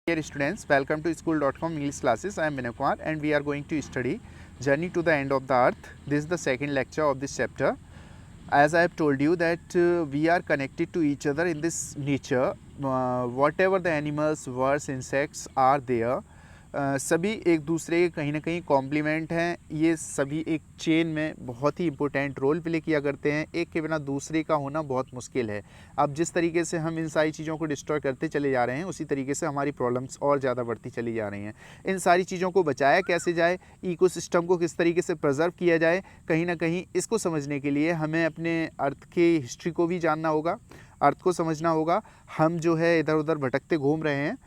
Dear students, welcome to school.com English classes. I am Vinay Kumar and we are going to study Journey to the End of the Earth. This is the second lecture of this chapter. As I have told you that we are connected to each other in this nature. Whatever the animals, birds, insects are there, सभी एक दूसरे के कहीं ना कहीं complement हैं। ये सभी एक चेन में बहुत ही इंपॉर्टेंट रोल प्ले किया करते हैं। एक के बिना दूसरे का होना बहुत मुश्किल है। अब जिस तरीके से हम इन सारी चीज़ों को डिस्ट्रॉय करते चले जा रहे हैं, उसी तरीके से हमारी प्रॉब्लम्स और ज़्यादा बढ़ती चली जा रही हैं। इन सारी चीज़ों को बचाया कैसे जाए, इकोसिस्टम को किस तरीके से प्रिजर्व किया जाए, कहीं ना कहीं इसको समझने के लिए हमें अपने अर्थ के हिस्ट्री को भी जानना होगा, अर्थ को समझना होगा। हम जो है इधर उधर भटकते घूम रहे हैं,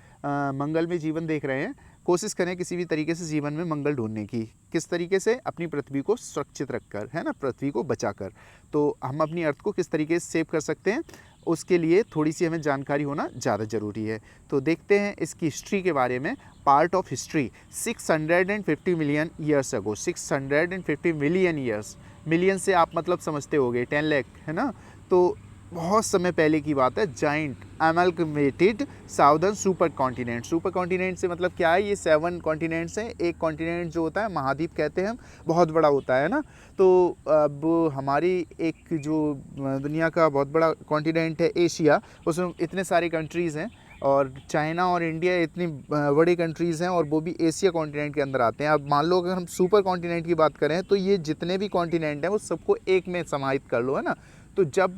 मंगल में जीवन देख रहे हैं। कोशिश करें किसी भी तरीके से जीवन में मंगल ढूंढने की। किस तरीके से? अपनी पृथ्वी को सुरक्षित रखकर, है ना, पृथ्वी को बचाकर। तो हम अपनी अर्थ को किस तरीके से सेव कर सकते हैं, उसके लिए थोड़ी सी हमें जानकारी होना ज़्यादा ज़रूरी है। तो देखते हैं इसकी हिस्ट्री के बारे में। Part of history 650 million years ago. 650 million years, million से आप मतलब समझते होंगे 10 लाख, है ना। तो बहुत समय पहले की बात है। Giant amalgamated southern super continent. Super continent से मतलब क्या है? ये 7 कॉन्टिनेंट्स हैं। एक कॉन्टिनेंट जो होता है महाद्वीप कहते हैं हम, बहुत बड़ा होता है ना। तो अब हमारी एक जो दुनिया का बहुत बड़ा कॉन्टिनेंट है एशिया, उसमें इतने सारे कंट्रीज़ हैं और चाइना और इंडिया इतनी बड़ी कंट्रीज़ हैं और वो भी एशिया कॉन्टिनेंट के अंदर आते हैं। अब मान लो अगर हम सुपर कॉन्टिनेंट की बात करें तो ये जितने भी कॉन्टिनेंट हैं वो सबको एक में समाहित कर लो, है ना। तो जब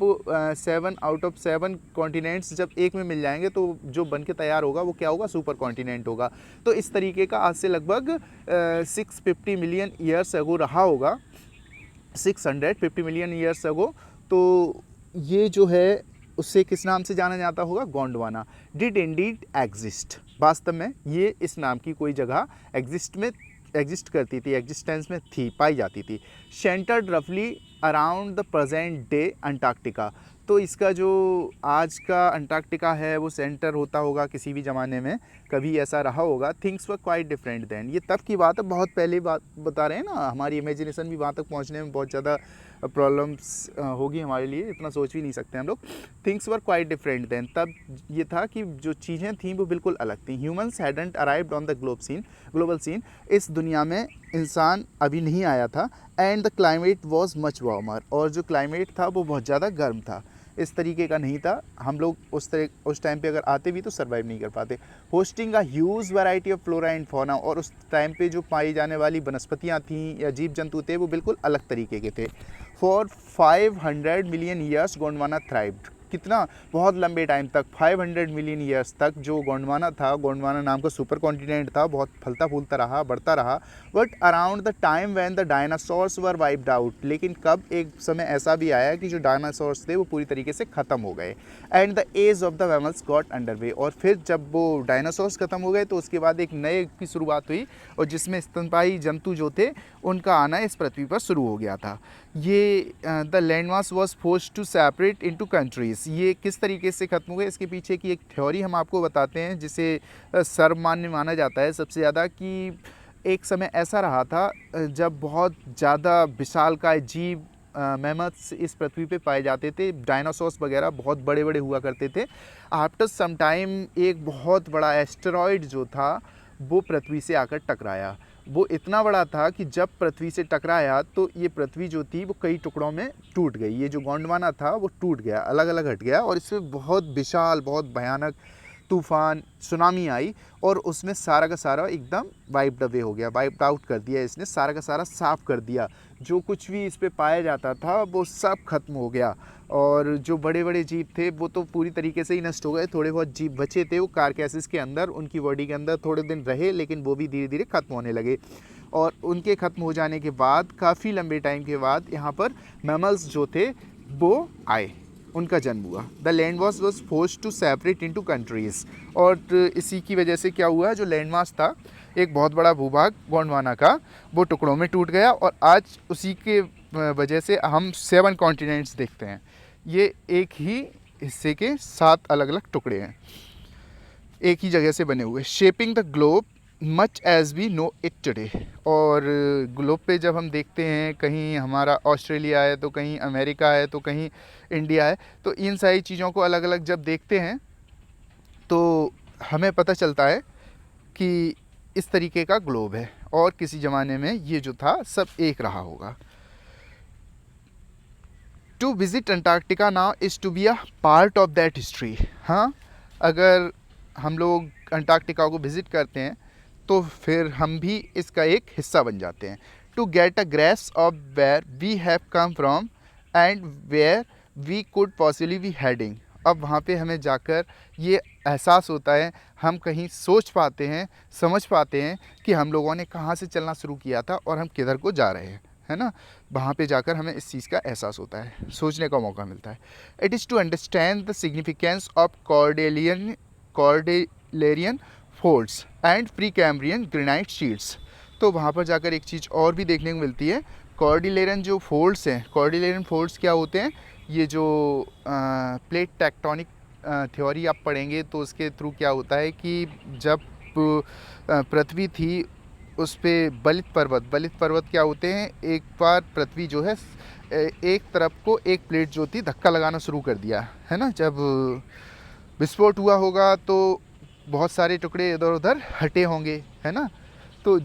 7 आउट ऑफ 7 कॉन्टिनेंट्स जब एक में मिल जाएंगे तो जो बन के तैयार होगा वो क्या होगा? सुपर कॉन्टिनेंट होगा। तो इस तरीके का आज से लगभग 650 मिलियन ईयर्स अगो रहा होगा, 650 मिलियन ईयर्स अगो। तो ये जो है उससे किस नाम से जाना जाता होगा? गोंडवाना। Did indeed exist. वास्तव में ये इस नाम की कोई जगह एग्जिस्ट करती थी, एग्जिस्टेंस में थी, पाई जाती थी। सेंटर्ड रफली around the present day Antarctica. तो इसका जो आज का अंटार्कटिका है वो सेंटर होता होगा किसी भी ज़माने में, कभी ऐसा रहा होगा। Things were quite different then. ये तब की बात है, बहुत पहले बात बता रहे हैं ना। हमारी इमेजिनेशन भी वहाँ तक पहुँचने में बहुत ज़्यादा प्रॉब्लम्स होगी हमारे लिए, इतना सोच भी नहीं सकते हम लोग। Things were quite different then. तब ये था कि जो चीज़ें थीं वो बिल्कुल अलग थीं। Humans hadn't arrived on the global scene. इस दुनिया में इंसान अभी नहीं आया था। And the climate was much warmer. और जो क्लाइमेट था वो बहुत ज़्यादा गर्म था, इस तरीके का नहीं था। हम लोग उस टाइम पे अगर आते भी तो सर्वाइव नहीं कर पाते। Hosting a huge variety of flora and fauna. और उस टाइम पे जो पाई जाने वाली वनस्पतियाँ थीं या जीव जंतु थे वो बिल्कुल अलग तरीके के थे। For 500 million years Gondwana thrived. कितना? बहुत लंबे टाइम तक, 500 मिलियन ईयर्स तक जो गोंडवाना था, गोंडवाना नाम का सुपर कॉन्टिनेंट था, बहुत फलता फूलता रहा, बढ़ता रहा। But around the time when the dinosaurs were wiped out. लेकिन कब एक समय ऐसा भी आया कि जो डायनासोर्स थे वो पूरी तरीके से ख़त्म हो गए। And the age of the mammals got underway. और फिर जब वो डायनासोर्स ख़त्म हो गए तो उसके बाद एक नए की शुरुआत हुई और जिसमें स्तनपायी जंतु जो थे उनका आना इस पृथ्वी पर शुरू हो गया था। ये the landmass was forced to separate into countries. ये किस तरीके से ख़त्म हुए, इसके पीछे की एक थ्योरी हम आपको बताते हैं जिसे सर्वमान्य माना जाता है सबसे ज़्यादा। कि एक समय ऐसा रहा था जब बहुत ज़्यादा विशालकाय जीव मैमथ्स इस पृथ्वी पे पाए जाते थे। डायनासोर्स वगैरह बहुत बड़े बड़े हुआ करते थे। आफ्टर सम टाइम एक बहुत बड़ा एस्टेरॉयड जो था वो पृथ्वी से आकर टकराया। वो इतना बड़ा था कि जब पृथ्वी से टकराया तो ये पृथ्वी जो थी वो कई टुकड़ों में टूट गई। ये जो गोंडवाना था वो टूट गया, अलग अलग हट गया और इसमें बहुत विशाल, बहुत भयानक तूफान, सुनामी आई और उसमें सारा का सारा एकदम वाइप्ड अवे हो गया, वाइप्ड आउट कर दिया इसने, सारा का सारा साफ़ कर दिया। जो कुछ भी इस पे पाया जाता था वो सब खत्म हो गया और जो बड़े बड़े जीव थे वो तो पूरी तरीके से ही नष्ट हो गए। थोड़े बहुत जीव बचे थे वो कारकैसिस के अंदर, उनकी बॉडी के अंदर थोड़े दिन रहे, लेकिन वो भी धीरे धीरे ख़त्म होने लगे। और उनके ख़त्म हो जाने के बाद काफ़ी लंबे टाइम के बाद यहाँ पर मैमल्स जो थे वो आए, उनका जन्म हुआ। The land was forced to separate into countries. और इसी की वजह से क्या हुआ, जो लैंड मास था, एक बहुत बड़ा भूभाग गोंडवाना का, वो टुकड़ों में टूट गया और आज उसी के वजह से हम 7 कॉन्टिनेंट्स देखते हैं। ये एक ही हिस्से के 7 अलग अलग टुकड़े हैं, एक ही जगह से बने हुए। Shaping the globe much as we know it today. और ग्लोब पे जब हम देखते हैं, कहीं हमारा ऑस्ट्रेलिया है तो कहीं अमेरिका है तो कहीं इंडिया है, तो इन सारी चीज़ों को अलग अलग जब देखते हैं तो हमें पता चलता है कि इस तरीके का ग्लोब है और किसी ज़माने में ये जो था सब एक रहा होगा। To visit Antarctica now is to be a part of that history. हाँ, अगर हम लोग अंटार्कटिका को विज़िट करते हैं तो फिर हम भी इसका एक हिस्सा बन जाते हैं। To get a grace of where we have come from and where we could possibly be heading. अब वहाँ पे हमें जाकर ये एहसास होता है, हम कहीं सोच पाते हैं, समझ पाते हैं कि हम लोगों ने कहाँ से चलना शुरू किया था और हम किधर को जा रहे हैं, है ना। वहाँ पे जाकर हमें इस चीज़ का एहसास होता है, सोचने का मौका मिलता है। It is to understand the significance of Caledonian folds and Precambrian granite sheets. तो वहाँ पर जाकर एक चीज़ और भी देखने को मिलती है। कॉर्डिलेरन जो फोल्ड्स हैं, कॉर्डिलेरन फोल्ड्स क्या होते हैं, ये जो प्लेट टेक्टोनिक थ्योरी आप पढ़ेंगे तो उसके थ्रू क्या होता है कि जब पृथ्वी थी उस पर बलित पर्वत क्या होते हैं, एक बार पृथ्वी जो है एक तरफ को एक प्लेट जो थी धक्का लगाना शुरू कर दिया, है ना। जब विस्फोट हुआ होगा तो बहुत सारे टुकड़े इधर उधर हटे होंगे, है ना। तो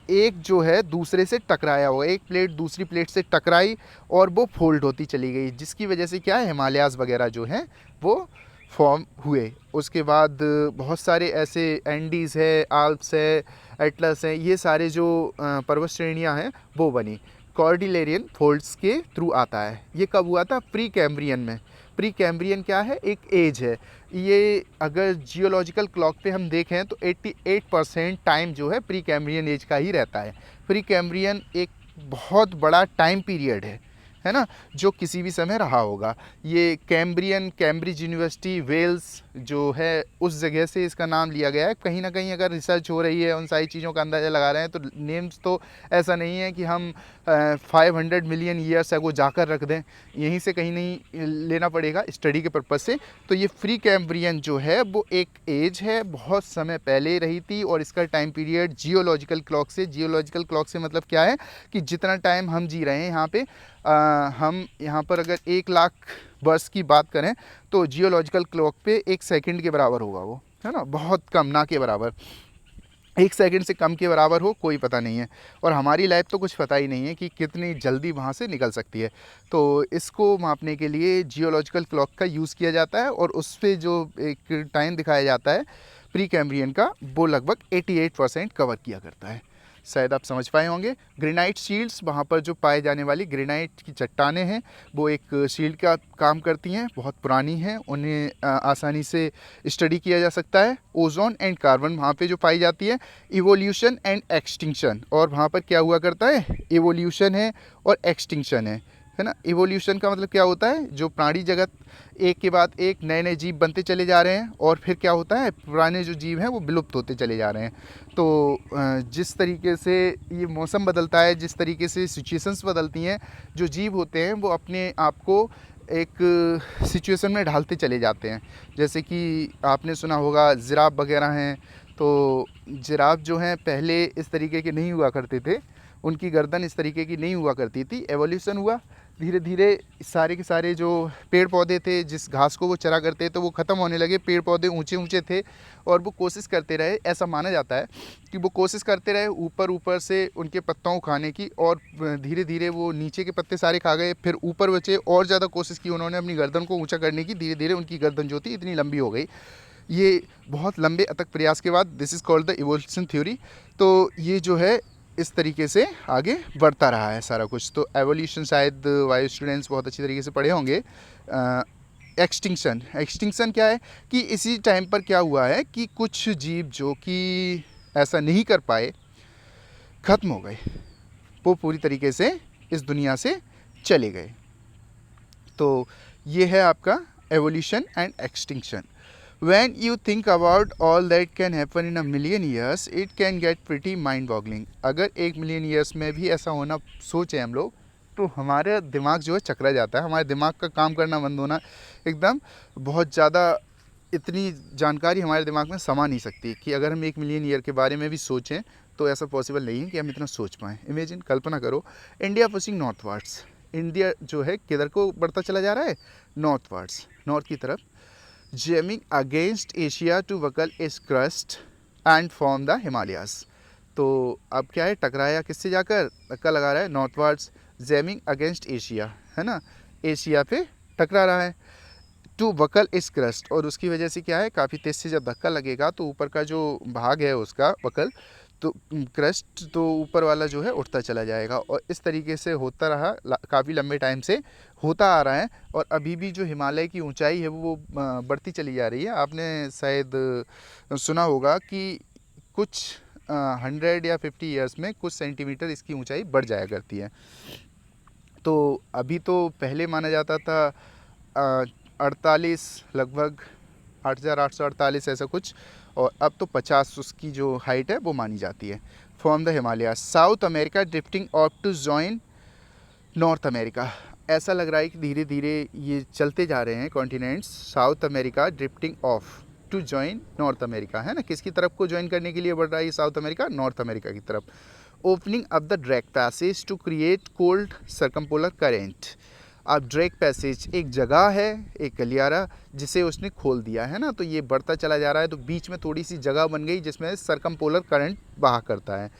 एक जो है दूसरे से टकराया होगा, एक प्लेट दूसरी प्लेट से टकराई और वो फोल्ड होती चली गई, जिसकी वजह से क्या है, हिमालयाज़ वगैरह जो हैं वो फॉर्म हुए। उसके बाद बहुत सारे ऐसे एंडीज़ है, आल्प्स है, एटलस है, ये सारे जो पर्वत श्रेणियाँ हैं वो बनी। कॉर्डिलेरियन फोल्ड्स के थ्रू आता है। ये कब हुआ था, प्री कैम्ब्रियन में। प्री कैम्ब्रियन क्या है, एक एज है। ये अगर जियोलॉजिकल क्लॉक पे हम देखें तो 88% टाइम जो है प्री कैम्ब्रियन एज का ही रहता है। प्री कैम्ब्रियन एक बहुत बड़ा टाइम पीरियड है ना, जो किसी भी समय रहा होगा। ये कैम्ब्रिज यूनिवर्सिटी वेल्स जो है उस जगह से इसका नाम लिया गया है। कहीं ना कहीं अगर रिसर्च हो रही है, उन सारी चीज़ों का अंदाज़ा लगा रहे हैं, तो नेम्स तो ऐसा नहीं है कि हम 500 मिलियन ईयर्स अगो जाकर रख दें, यहीं से कहीं नहीं लेना पड़ेगा स्टडी के पर्पज़ से। तो ये प्री कैम्ब्रियन जो है वो एक एज है, बहुत समय पहले रही थी, और इसका टाइम पीरियड जियोलॉजिकल क्लॉक से मतलब क्या है कि जितना टाइम हम जी रहे हैं यहाँ पे, हम यहाँ पर अगर 1 लाख वर्ष की बात करें तो जियोलॉजिकल क्लॉक पे 1 सेकंड के बराबर होगा वो, है ना। बहुत कम, ना के बराबर, 1 सेकंड से कम के बराबर हो कोई पता नहीं है। और हमारी लाइफ तो कुछ पता ही नहीं है कि कितनी जल्दी वहाँ से निकल सकती है। तो इसको मापने के लिए जियोलॉजिकल क्लॉक का यूज़ किया जाता है, और उस पर जो एक टाइम दिखाया जाता है प्री कैम्ब्रियन का, वो लगभग 88% कवर किया करता है। शायद आप समझ पाए होंगे। ग्रेनाइट शील्ड्स, वहाँ पर जो पाए जाने वाली ग्रेनाइट की चट्टानें हैं वो एक शील्ड का काम करती हैं, बहुत पुरानी हैं, उन्हें आसानी से स्टडी किया जा सकता है। ओजोन एंड कार्बन वहाँ पे जो पाई जाती है। इवोल्यूशन एंड एक्सटिंक्शन, और वहाँ पर क्या हुआ करता है, इवोल्यूशन है और एक्सटिंक्शन है ना। इवोल्यूशन का मतलब क्या होता है, जो प्राणी जगत एक के बाद एक नए नए जीव बनते चले जा रहे हैं, और फिर क्या होता है, पुराने जो जीव हैं वो विलुप्त होते चले जा रहे हैं। तो जिस तरीके से ये मौसम बदलता है, जिस तरीके से सिचुएशंस बदलती हैं, जो जीव होते हैं वो अपने आप को एक सिचुएशन में ढालते चले जाते हैं। जैसे कि आपने सुना होगा जिराफ वगैरह हैं, तो जिराफ जो हैं पहले इस तरीके के नहीं हुआ करते थे, उनकी गर्दन इस तरीके की नहीं हुआ करती थी। एवोल्यूशन हुआ, धीरे धीरे सारे के सारे जो पेड़ पौधे थे, जिस घास को वो चरा करते तो वो ख़त्म होने लगे। पेड़ पौधे ऊंचे ऊंचे थे और वो कोशिश करते रहे, ऐसा माना जाता है कि वो कोशिश करते रहे ऊपर ऊपर से उनके पत्तों को खाने की, और धीरे धीरे वो नीचे के पत्ते सारे खा गए। फिर ऊपर बचे, और ज़्यादा कोशिश की उन्होंने अपनी गर्दन को ऊँचा करने की, धीरे धीरे उनकी गर्दन जो थी इतनी लंबी हो गई। ये बहुत लंबे अथक प्रयास के बाद, this is called the evolution theory. तो ये जो है इस तरीके से आगे बढ़ता रहा है सारा कुछ। तो एवोल्यूशन शायद वायु स्टूडेंट्स बहुत अच्छी तरीके से पढ़े होंगे। एक्सटिंक्शन क्या है कि इसी टाइम पर क्या हुआ है कि कुछ जीव जो कि ऐसा नहीं कर पाए, ख़त्म हो गए, वो पूरी तरीके से इस दुनिया से चले गए। तो ये है आपका evolution and extinction. When you think about all that can happen in a million years, it can get pretty mind-boggling. अगर 1 मिलियन ईयर्स में भी ऐसा होना सोचें हम लोग, तो हमारा दिमाग जो है चकरा जाता है। हमारे दिमाग का काम करना बंद होना, एकदम बहुत ज़्यादा, इतनी जानकारी हमारे दिमाग में समा नहीं सकती कि अगर हम 1 मिलियन ईयर के बारे में भी सोचें तो ऐसा पॉसिबल नहीं है कि हम इतना सोच पाएँ। इमेजिन, कल्पना करो, इंडिया पुशिंग नॉर्थवर्ड्स, इंडिया जो है किधर को बढ़ता चला जा रहा है, नॉर्थवर्ड्स, नॉर्थ की तरफ। जैमिंग अगेंस्ट एशिया टू वकल इस crust and form the Himalayas. तो अब क्या है, टकराया किससे जाकर, धक्का लगा रहा है नॉर्थवर्ड्स, जैमिंग अगेंस्ट एशिया, है ना, एशिया पे टकरा रहा है, टू वकल इस क्रस्ट, और उसकी वजह से क्या है, काफ़ी तेज से जब धक्का लगेगा तो ऊपर का जो भाग है उसका वकल, तो क्रस्ट, तो ऊपर वाला जो है उठता चला जाएगा। और इस तरीके से होता रहा, काफ़ी लंबे टाइम से होता आ रहा है। और अभी भी जो हिमालय की ऊंचाई है वो बढ़ती चली जा रही है। आपने शायद सुना होगा कि कुछ 100 या 50 ईयर्स में कुछ सेंटीमीटर इसकी ऊंचाई बढ़ जाया करती है। तो अभी तो पहले माना जाता था 48, लगभग 8848 ऐसा कुछ, और अब तो 50 उसकी जो हाइट है वो मानी जाती है। From the Himalaya South America drifting off to join North America. ऐसा लग रहा है कि धीरे धीरे ये चलते जा रहे हैं continents, South America drifting off to join North America, है ना, किसकी तरफ को ज्वाइन करने के लिए बढ़ रहा है साउथ अमेरिका, नॉर्थ अमेरिका की तरफ। Opening up the Drake passage to create cold circumpolar current. अब ड्रैक पैसेज एक जगह है, एक गलियारा, जिसे उसने खोल दिया है ना, तो ये बढ़ता चला जा रहा है, तो बीच में थोड़ी सी जगह बन गई जिसमें सर्कमपोलर करंट बहा करता है,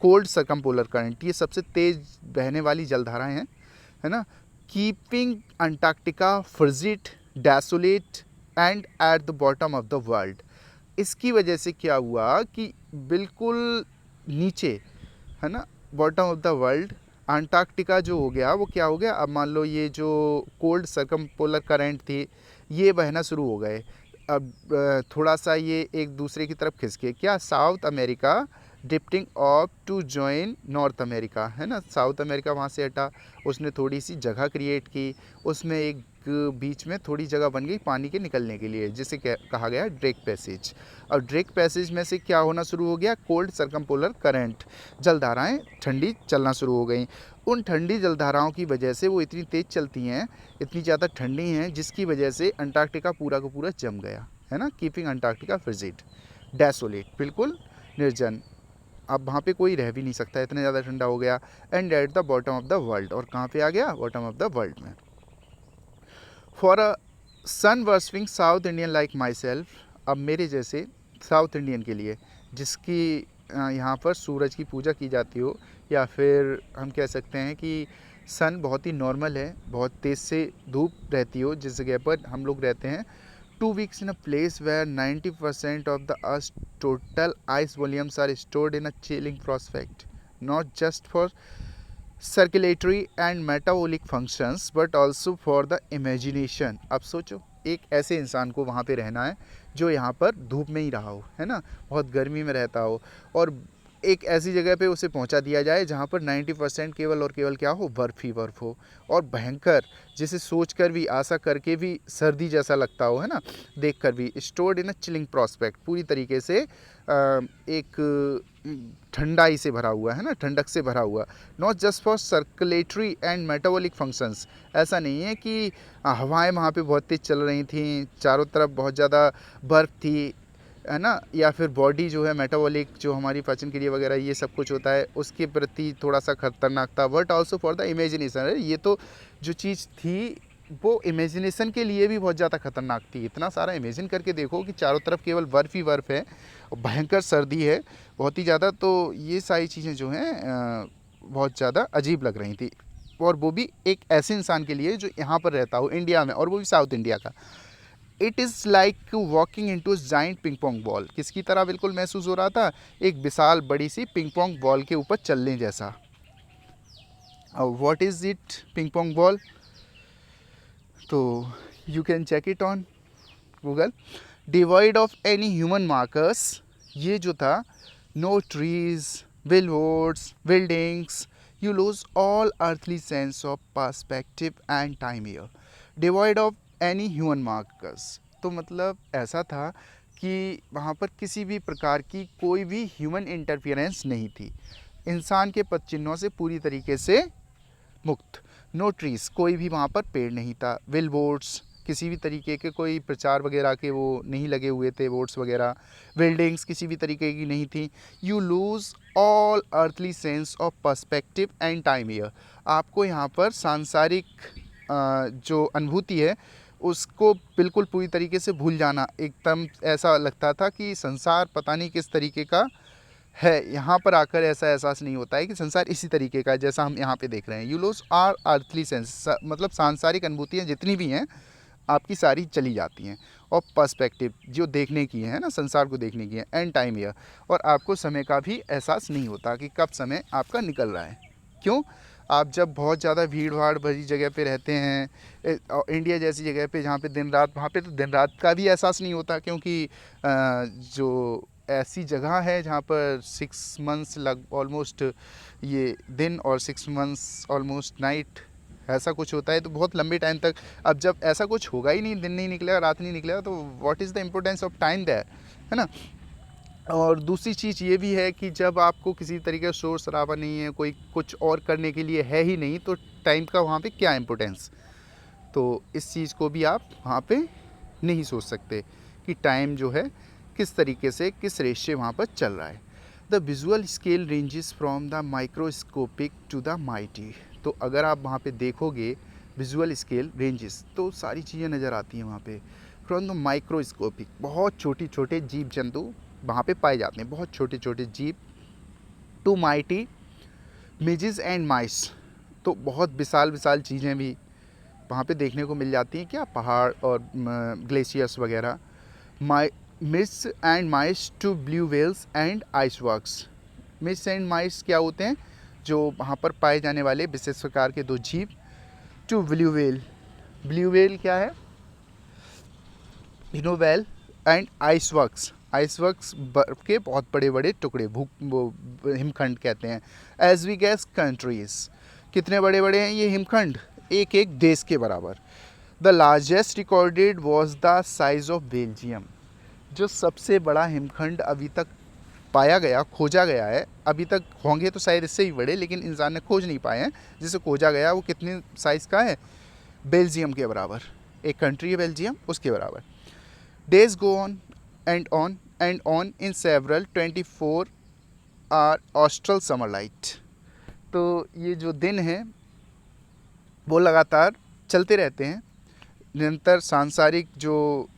कोल्ड सर्कमपोलर करंट। ये सबसे तेज बहने वाली जलधाराएं हैं, है ना। Keeping Antarctica frigid, desolate and at the bottom of the world. इसकी वजह से क्या हुआ कि बिल्कुल नीचे, है ना, bottom of the world, Antarctica जो हो गया वो क्या हो गया, अब मान लो ये जो कोल्ड सर्कमपोलर करंट थी ये बहना शुरू हो गए। अब थोड़ा सा ये एक दूसरे की तरफ खिसके, क्या, South America drifting off to join North America, है ना, साउथ अमेरिका वहाँ से हटा, उसने थोड़ी सी जगह क्रिएट की, उसमें एक बीच में थोड़ी जगह बन गई पानी के निकलने के लिए, जिसे कहा गया ड्रेक पैसेज। और ड्रेक पैसेज में से क्या होना शुरू हो गया, कोल्ड सर्कमपोलर करंट, जलधाराएं ठंडी चलना शुरू हो गई। उन ठंडी जलधाराओं की वजह से वो इतनी तेज़ चलती हैं, इतनी ज़्यादा ठंडी हैं, जिसकी वजह से अंटार्कटिका पूरा का पूरा जम गया, है ना, कीपिंग अंटार्कटिका फ्रिजिड, डेसोलेट, बिल्कुल निर्जन। अब वहाँ पे कोई रह भी नहीं सकता, इतना ज़्यादा ठंडा हो गया। And at the bottom of the world, और कहाँ पे आ गया, बॉटम ऑफ द वर्ल्ड में। For a sun worshipping South Indian like myself, अब मेरे जैसे साउथ इंडियन के लिए, जिसकी यहाँ पर सूरज की पूजा की जाती हो, या फिर हम कह सकते हैं कि सन बहुत ही नॉर्मल है, बहुत तेज़ से धूप रहती हो जिस जगह पर हम लोग रहते हैं। 2 weeks in a place where 90% of the Earth's total ice volumes are stored in a chilling prospect, not just for circulatory and metabolic functions but also for the imagination. अब सोचो, एक ऐसे इंसान को वहाँ पे रहना है जो यहाँ पर धूप में ही रहा हो, है ना, बहुत गर्मी में रहता हो, और एक ऐसी जगह पे उसे पहुँचा दिया जाए जहाँ पर 90% केवल और केवल क्या हो, बर्फ़ ही बर्फ़ हो, और भयंकर, जिसे सोच कर भी, आशा करके भी सर्दी जैसा लगता हो, है ना, देख कर भी। Stored in a chilling prospect, पूरी तरीके से एक ठंडाई से भरा हुआ, है ना, ठंडक से भरा हुआ। Not just for circulatory and metabolic functions, ऐसा नहीं है कि हवाएं वहाँ पे बहुत तेज़ चल रही थी, चारों तरफ बहुत ज़्यादा बर्फ़ थी, है ना, या फिर बॉडी जो है मेटाबॉलिक, जो हमारी पाचन क्रिया वगैरह ये सब कुछ होता है, उसके प्रति थोड़ा सा खतरनाक था। But also for the imagination, ये तो जो चीज़ थी वो इमेजिनेशन के लिए भी बहुत ज़्यादा खतरनाक थी। इतना सारा इमेजिन करके देखो कि चारों तरफ केवल बर्फ़ ही बर्फ़ है, भयंकर सर्दी है बहुत ही ज़्यादा, तो ये सारी चीज़ें जो हैं बहुत ज़्यादा अजीब लग रही थी। और वो भी एक ऐसे इंसान के लिए जो यहाँ पर रहता हो, इंडिया में, और वो भी साउथ इंडिया का। It is like walking into giant ping pong ball, किसकी तरह बिल्कुल महसूस हो रहा था, एक विशाल बड़ी सी पिंग पोंग बॉल के ऊपर चलने जैसा। What is it, ping pong ball, तो you can check it on Google. Devoid of any human markers, ये जो था, no trees, billboards, buildings, you lose all earthly sense of perspective and time here. Devoid of any human markers, तो मतलब ऐसा था कि वहाँ पर किसी भी प्रकार की कोई भी ह्यूमन इंटरफियरेंस नहीं थी, इंसान के पद चिन्हों से पूरी तरीके से मुक्त। नो ट्रीज, कोई भी वहाँ पर पेड़ नहीं था। बिल बोर्ड्स, किसी भी तरीके के कोई प्रचार वगैरह के वो नहीं लगे हुए थे, बोर्ड्स वगैरह। बिल्डिंग्स किसी भी तरीके की नहीं थी। You lose all earthly sense of perspective and time here, आपको यहाँ पर सांसारिक जो अनुभूति है उसको बिल्कुल पूरी तरीके से भूल जाना। एकदम ऐसा लगता था कि संसार पता नहीं किस तरीके का है। यहाँ पर आकर ऐसा एहसास नहीं होता है कि संसार इसी तरीके का है जैसा हम यहाँ पे देख रहे हैं। You lose our earthly sense, मतलब सांसारिक अनुभूतियाँ जितनी भी हैं आपकी सारी चली जाती हैं। और पर्सपेक्टिव जो देखने की है ना, संसार को देखने की है, एंड टाइम हियर, और आपको समय का भी एहसास नहीं होता कि कब समय आपका निकल रहा है। क्यों? आप जब बहुत ज़्यादा भीड़ भाड़ भरी जगह पे रहते हैं, इंडिया जैसी जगह पे जहाँ पे दिन रात, वहाँ पे तो दिन रात का भी एहसास नहीं होता, क्योंकि जो ऐसी जगह है जहाँ पर 6 मंथ्स लग ऑलमोस्ट ये दिन और 6 मंथ्स ऑलमोस्ट नाइट, ऐसा कुछ होता है। तो बहुत लंबे टाइम तक, अब जब ऐसा कुछ होगा ही नहीं, दिन नहीं निकलेगा, रात नहीं निकलेगा, तो what is the importance of time there, है ना। और दूसरी चीज़ ये भी है कि जब आपको किसी तरीके का शोर शराबा नहीं है, कोई कुछ और करने के लिए है ही नहीं, तो टाइम का वहाँ पे क्या इम्पोर्टेंस। तो इस चीज़ को भी आप वहाँ पे नहीं सोच सकते कि टाइम जो है किस तरीके से, किस रेट से वहाँ पर चल रहा है। The visual scale ranges from the microscopic to the mighty. तो अगर आप वहाँ पे देखोगे विजुअल स्केल रेंजेस, तो सारी चीज़ें नज़र आती हैं वहाँ पे। फ्रॉम द माइक्रोस्कोपिक, बहुत छोटे छोटे जीव जंतु वहाँ पे पाए जाते हैं, बहुत छोटे छोटे जीव, टू माइटी मिजिज एंड माइस, तो बहुत विशाल विशाल चीज़ें भी वहाँ पे देखने को मिल जाती हैं। क्या? पहाड़ और ग्लेशियर्स वगैरह। My mites and mice to blue whales and ice worms. Mites and mice क्या होते हैं? जो वहाँ पर पाए जाने वाले विशेष प्रकार के 2 जीव। To blue whale, blue whale क्या है? Whale and ice works, ice works बर्फ के बहुत बड़े बड़े टुकड़े, हिमखंड कहते हैं। एज वी गैस कंट्रीज, कितने बड़े बड़े हैं ये हिमखंड? एक एक देश के बराबर। The largest recorded was the size of Belgium. जो सबसे बड़ा हिमखंड अभी तक पाया गया, खोजा गया है, अभी तक होंगे तो शायद इससे ही बड़े, लेकिन इंसान ने खोज नहीं पाए हैं, जिसे खोजा गया वो कितने साइज़ का है? बेल्जियम के बराबर। एक कंट्री है बेल्जियम, उसके बराबर। Days go on and on and on in several 24 hour austral summer light. तो ये जो दिन हैं वो लगातार चलते रहते हैं, निरंतर सांसारिक जो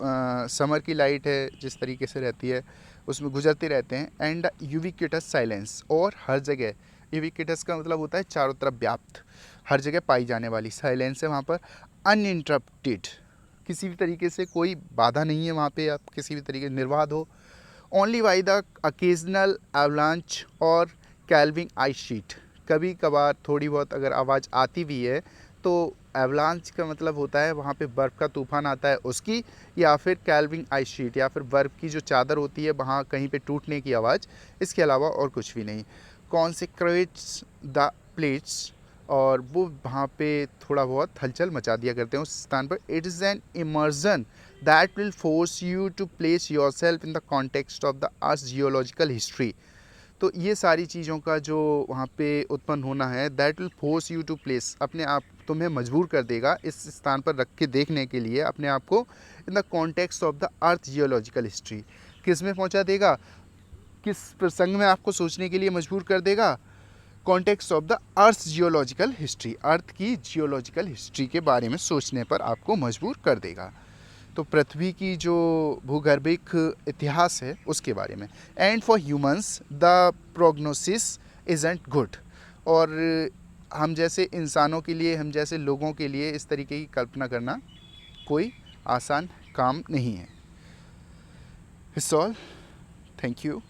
समर की लाइट है जिस तरीके से रहती है उसमें गुजरते रहते हैं। एंड यूबिक्विटस साइलेंस, और हर जगह, यूबिक्विटस का मतलब होता है चारों तरफ व्याप्त, हर जगह पाई जाने वाली। साइलेंस है वहाँ पर, अनइंटरप्टेड, किसी भी तरीके से कोई बाधा नहीं है वहाँ पे, आप किसी भी तरीके से निर्बाध हो। ओनली बाई द अकेजनल एवलांच और कैल्विंग आइस शीट, कभी कभार थोड़ी बहुत अगर आवाज़ आती भी है तो एवलांच का मतलब होता है वहाँ पे बर्फ़ का तूफान आता है उसकी, या फिर कैल्विंग आइस शीट, या फिर बर्फ़ की जो चादर होती है वहाँ कहीं पे टूटने की आवाज़, इसके अलावा और कुछ भी नहीं। कॉन्सिक्रेट्स द प्लेट्स, और वो वहाँ पे थोड़ा बहुत हलचल मचा दिया करते हैं उस स्थान पर। It is an immersion that will force you to place yourself in the context of the earth geological history. तो ये सारी चीज़ों का जो वहाँ पे उत्पन्न होना है, that will force you to place, अपने आप तुम्हें मजबूर कर देगा इस स्थान पर रख के देखने के लिए अपने आप को, इन the context of the earth geological history. किस में पहुँचा देगा? किस प्रसंग में आपको सोचने के लिए मजबूर कर देगा? Context of the earth geological history, earth की जियोलॉजिकल हिस्ट्री के बारे में सोचने पर आपको मजबूर कर देगा। तो पृथ्वी की जो भूगर्भिक इतिहास है उसके बारे में। And for humans the prognosis isn't good, और हम जैसे इंसानों के लिए, हम जैसे लोगों के लिए इस तरीके की कल्पना करना कोई आसान काम नहीं है। It's all, thank you,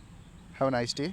have a nice day.